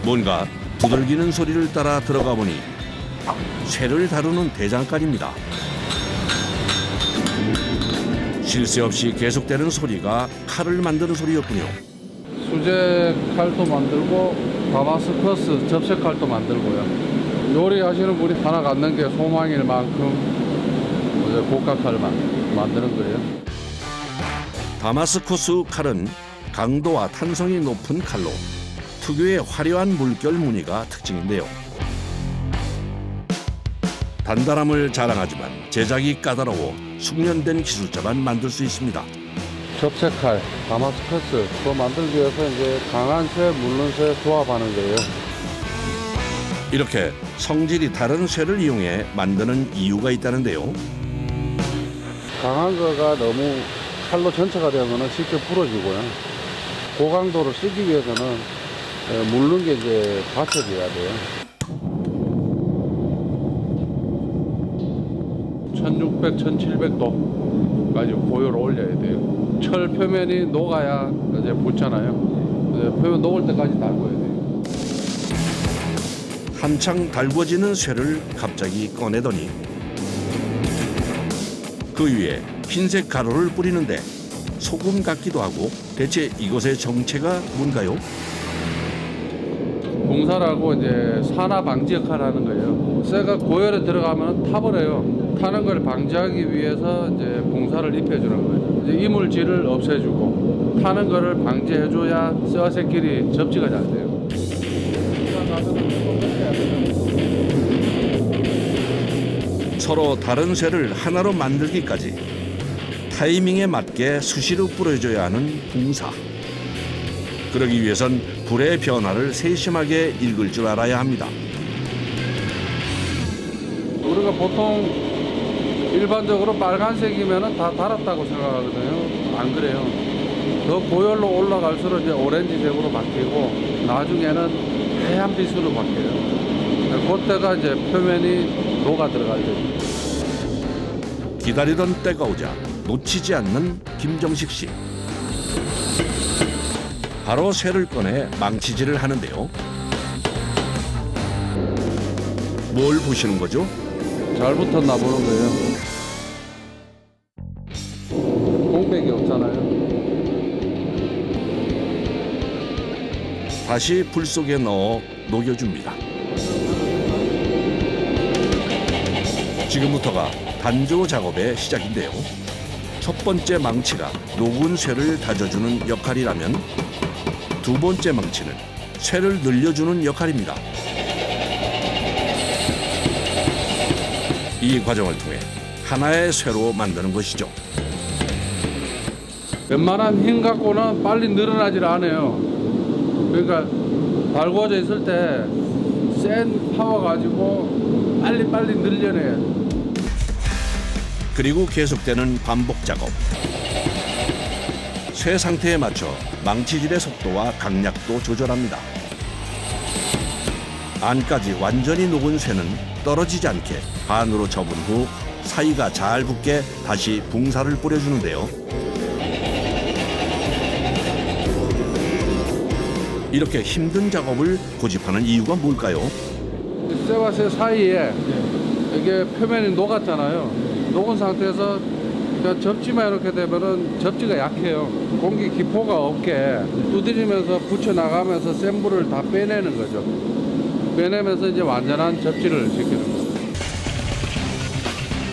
뭔가 두들기는 소리를 따라 들어가 보니 쇠를 다루는 대장간입니다. 쉴 새 없이 계속되는 소리가 칼을 만드는 소리였군요. 수제 칼도 만들고 다마스커스 접색 칼도 만들고요. 요리하시는 분이 하나 갖는 게 소망일 만큼 고가 칼을 만드는 거예요. 다마스커스 칼은 강도와 탄성이 높은 칼로 특유의 화려한 물결 무늬가 특징인데요. 단단함을 자랑하지만 제작이 까다로워 숙련된 기술자만 만들 수 있습니다. 접색칼, 다마스커스 그거 만들기 위해서 이제 강한 쇠, 물른 쇠 조합하는 거예요. 이렇게 성질이 다른 쇠를 이용해 만드는 이유가 있다는데요. 강한 거가 너무 칼로 전체가 되면 쉽게 부러지고요. 고강도를 쓰기 위해서는 물른 게 이제 받쳐져야 돼요. 1600, 1700도까지 고열을 올려야 돼요. 철 표면이 녹아야 이제 붙잖아요. 표면 녹을 때까지 달궈야 돼요. 한창 달궈지는 쇠를 갑자기 꺼내더니 그 위에 흰색 가루를 뿌리는데 소금 같기도 하고 대체 이것의 정체가 뭔가요? 봉사라고 이제 산화 방지 역할을 하는 거예요. 쇠가 고열에 들어가면 타버려요. 타는 걸 방지하기 위해서 이제 봉사를 입혀주는 거예요. 이제 이물질을 없애주고 타는 거를 방지해줘야 쇠와 쇠끼리 접지가 잘 돼요. 서로 다른 쇠를 하나로 만들기까지 타이밍에 맞게 수시로 뿌려줘야 하는 봉사. 그러기 위해선 불의 변화를 세심하게 읽을 줄 알아야 합니다. 우리가 보통 일반적으로 빨간색이면 다 달았다고 생각하거든요. 안 그래요. 더 고열로 올라갈수록 이제 오렌지색으로 바뀌고 나중에는 하얀빛으로 바뀌어요. 그때가 이제 표면이 녹아 들어갈 때죠. 기다리던 때가 오자 놓치지 않는 김정식 씨. 바로 쇠를 꺼내 망치질을 하는데요. 뭘 보시는 거죠? 잘 붙었나 보는 거예요. 공백이 없잖아요. 다시 불 속에 넣어 녹여줍니다. 지금부터가 단조 작업의 시작인데요. 첫 번째 망치가 녹은 쇠를 다져주는 역할이라면 두 번째 망치는 쇠를 늘려주는 역할입니다. 이 과정을 통해 하나의 쇠로 만드는 것이죠. 웬만한 힘 갖고는 빨리 늘어나질 않아요. 그러니까 달궈져 있을 때 센 파워 가지고 빨리 늘려내야 돼요. 그리고 계속되는 반복 작업. 쇠 상태에 맞춰 망치질의 속도와 강약도 조절합니다. 안까지 완전히 녹은 쇠는 떨어지지 않게 반으로 접은 후 사이가 잘 붙게 다시 붕사를 뿌려주는데요. 이렇게 힘든 작업을 고집하는 이유가 뭘까요? 쇠와 쇠 사이에 이게 표면이 녹았잖아요. 녹은 상태에서 그냥 접지만 이렇게 되면은 접지가 약해요. 공기 기포가 없게 두드리면서 붙여나가면서 센 불을 다 빼내는 거죠. 빼내면서 이제 완전한 접지를 시키는 거죠.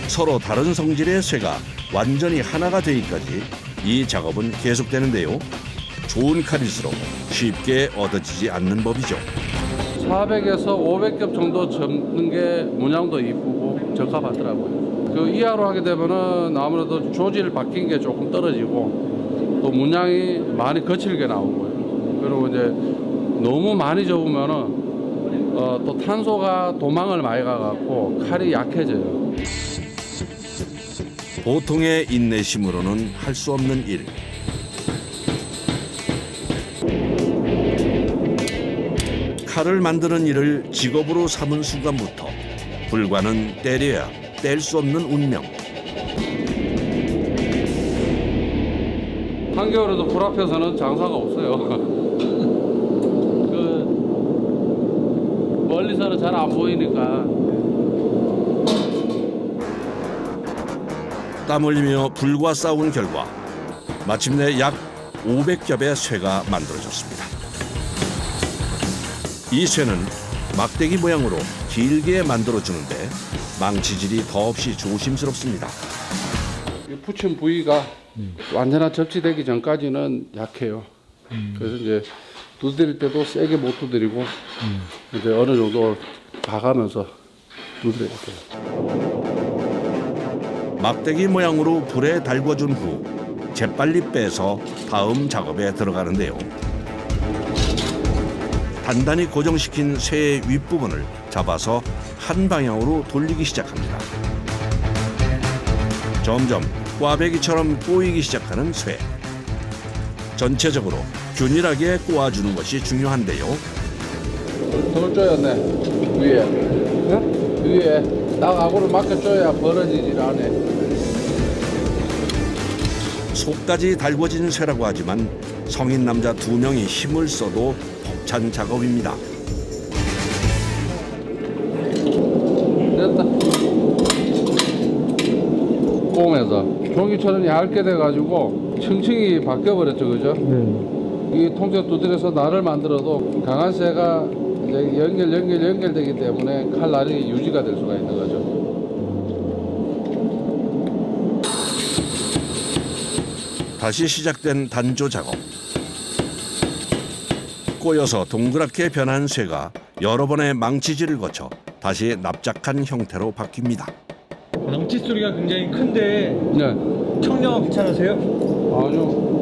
서로 다른 성질의 쇠가 완전히 하나가 되기까지 이 작업은 계속되는데요. 좋은 칼일수록 쉽게 얻어지지 않는 법이죠. 400에서 500겹 정도 접는 게 문양도 이쁘고 적합하더라고요. 그 이하로 하게 되면은 아무래도 조질 바뀐 게 조금 떨어지고 또 문양이 많이 거칠게 나오고요. 그리고 이제 너무 많이 접으면은 또 탄소가 도망을 많이 가갖고 칼이 약해져요. 보통의 인내심으로는 할 수 없는 일. 칼을 만드는 일을 직업으로 삼은 순간부터 불과는 때려야 뗄 수 없는 운명. 한겨울에도 불 앞에서는 장사가 없어요. 멀리서는 잘 안 보이니까. 땀 흘리며 불과 싸운 결과 마침내 약 500겹의 쇠가 만들어졌습니다. 이 쇠는 막대기 모양으로 길게 만들어주는데 망치질이 더없이 조심스럽습니다. 이 붙인 부위가 완전한 접지되기 전까지는 약해요. 그래서 이제 두드릴 때도 세게 못 두드리고 이제 어느 정도 봐가면서 두드려야 돼요. 막대기 모양으로 불에 달궈준 후 재빨리 빼서 다음 작업에 들어가는데요. 단단히 고정시킨 쇠의 윗부분을 잡아서 한 방향으로 돌리기 시작합니다. 점점 꽈배기처럼 꼬이기 시작하는 쇠. 전체적으로 균일하게 꼬아주는 것이 중요한데요. 덜 쪼였네. 위에 딱 아구를 맞게 쪼야 벌어지질 않아. 속까지 달궈진 쇠라고 하지만 성인 남자 2명이 힘을 써도 벅찬 작업입니다. 됐다. 꼬면서 종이처럼 얇게 돼가지고 층층이 바뀌어버렸죠, 그죠? 이 통째 두드려서 날을 만들어도 강한 쇠가 이제 연결되기 때문에 칼날이 유지가 될 수가 있는 거죠. 다시 시작된 단조 작업. 꼬여서 동그랗게 변한 쇠가 여러 번의 망치질을 거쳐 다시 납작한 형태로 바뀝니다. 망치 소리가 굉장히 큰데 네. 청량은 괜찮으세요? 아니요.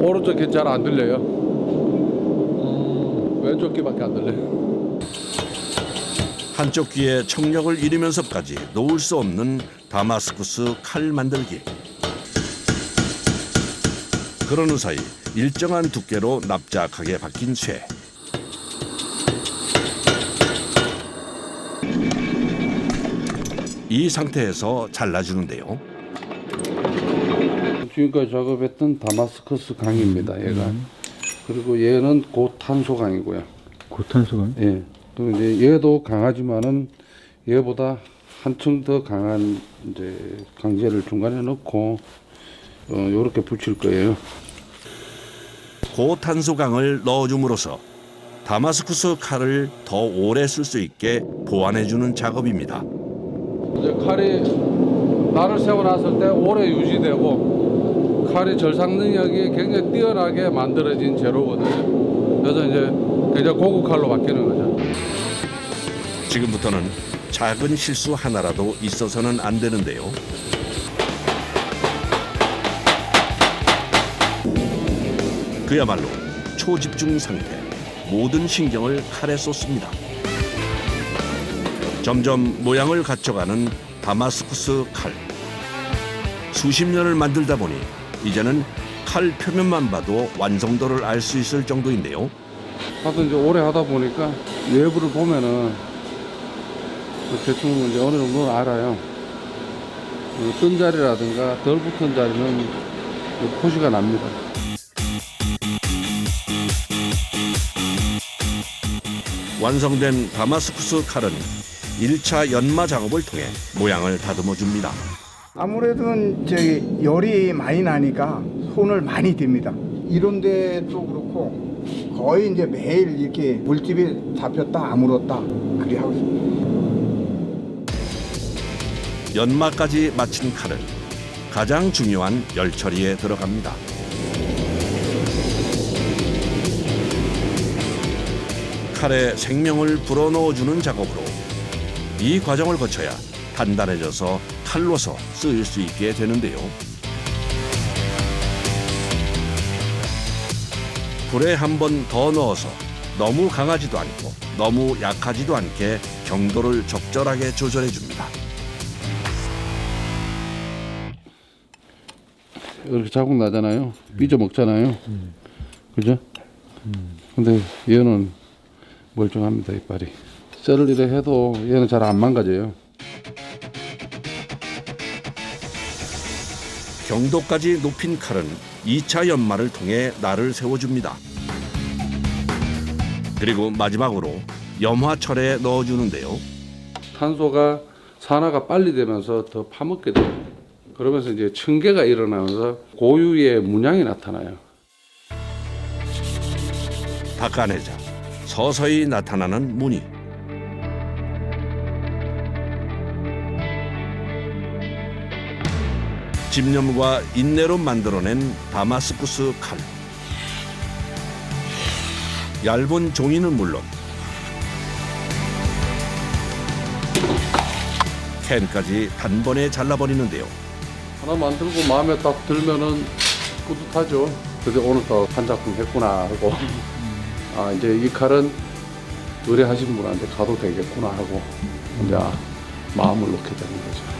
오른쪽 귀 잘 안 들려요. 왼쪽 귀밖에 안 들려요. 한쪽 귀에 청력을 잃으면서까지 놓을 수 없는 다마스쿠스 칼 만들기. 그러는 사이 일정한 두께로 납작하게 박힌 쇠. 이 상태에서 잘라주는데요. 지금까지 작업했던 다마스커스 강입니다. 얘가. 그리고 얘는 고탄소 강이고요. 고탄소가? 예. 그리고 이제 얘도 강하지만은 얘보다 한층 더 강한 이제 강제를 중간에 넣고 요렇게 붙일 거예요. 고탄소강을 넣어줌으로써 다마스쿠스 칼을 더 오래 쓸 수 있게 보완해주는 작업입니다. 이제 칼이 날을 세워놨을 때 오래 유지되고 칼이 절삭 능력이 굉장히 뛰어나게 만들어진 재료거든요. 그래서 이제 굉장히 고급 칼로 바뀌는 거죠. 지금부터는 작은 실수 하나라도 있어서는 안 되는데요. 그야말로 초집중 상태, 모든 신경을 칼에 쏟습니다. 점점 모양을 갖춰가는 다마스쿠스 칼. 수십 년을 만들다 보니 이제는 칼 표면만 봐도 완성도를 알 수 있을 정도인데요. 하도 이제 오래 하다 보니까 외부를 보면은 대충 이제 어느 정도는 알아요. 뜬 자리라든가 덜 붙은 자리는 표시가 납니다. 완성된 다마스쿠스 칼은 1차 연마 작업을 통해 모양을 다듬어 줍니다. 아무래도 저기 열이 많이 나니까 손을 많이 댑니다. 이런 데도 그렇고 거의 이제 매일 이렇게 물집이 잡혔다 아물었다 그리 하고 있습니다. 연마까지 마친 칼은 가장 중요한 열 처리에 들어갑니다. 칼에 생명을 불어넣어주는 작업으로 이 과정을 거쳐야 단단해져서 칼로서 쓰일 수 있게 되는데요. 불에 한 번 더 넣어서 너무 강하지도 않고 너무 약하지도 않게 경도를 적절하게 조절해 줍니다. 이렇게 자국 나잖아요. 삐져 먹잖아요. 그죠? 근데 얘는 멀쩡합니다, 이빨이. 썰을 이래 해도 얘는 잘 안 망가져요. 경도까지 높인 칼은 2차 연마를 통해 날을 세워줍니다. 그리고 마지막으로 염화철에 넣어주는데요. 탄소가 산화가 빨리 되면서 더 파먹게 돼요. 그러면서 이제 층계가 일어나면서 고유의 문양이 나타나요. 닦아내자 서서히 나타나는 무늬. 집념과 인내로 만들어낸 다마스쿠스 칼. 얇은 종이는 물론 캔까지 단번에 잘라버리는데요. 하나 만들고 마음에 딱 들면은 뿌듯하죠. 그래서 오늘 또 한 작품 했구나 하고 아 이제 이 칼은 의뢰하신 분한테 가도 되겠구나 하고 이제 마음을 놓게 되는 거죠.